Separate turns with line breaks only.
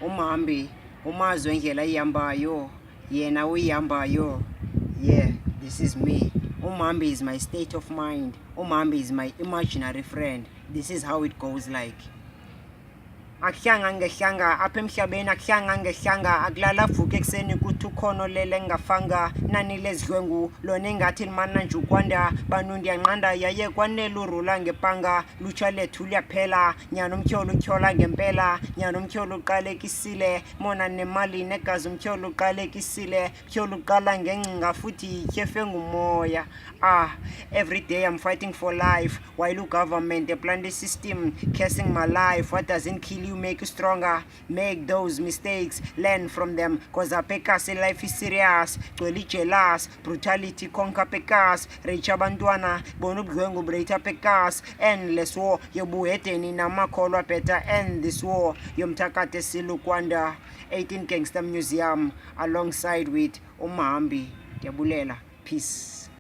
Umhambi umazi wendlela ihambayo yena uyihambayo. Yeah, this is me. Umhambi is my state of mind. Umhambi is my imaginary friend. This is how it goes like. Akuhlanga ngehlanga apha emhlabeni, akuhlanga ngehlanga, akulala vuka ekuseni kuthi ukhono lele ngafanga, nani lezidlwengu lona engathi limana nje ukwanda, banu ndiyanqanda yaye kwanele urula ngepanga, lutsha lethu liyaphela, nyana umtyholo utyhola ngempela, nyana umtyholo uqalekisile, mona nemali negazi umtyholo uqalekisile, umtyholo uqala ngengcinga futhi yityhefe ngumoya. Every day I'm fighting for life, while the government they plan the system, cursing my life. What doesn't kill you make you stronger. Make those mistakes, learn from them, cause apekas life is serious. Tweli jealous, brutality conquer pekas, reach abantwana, bonubgwengu breita pekas, endless war, yobuheteni namakholwa better end this war. Yomtakate silukwanda, 18 Gangster Museum, alongside with Umhambi. Diabulela, peace.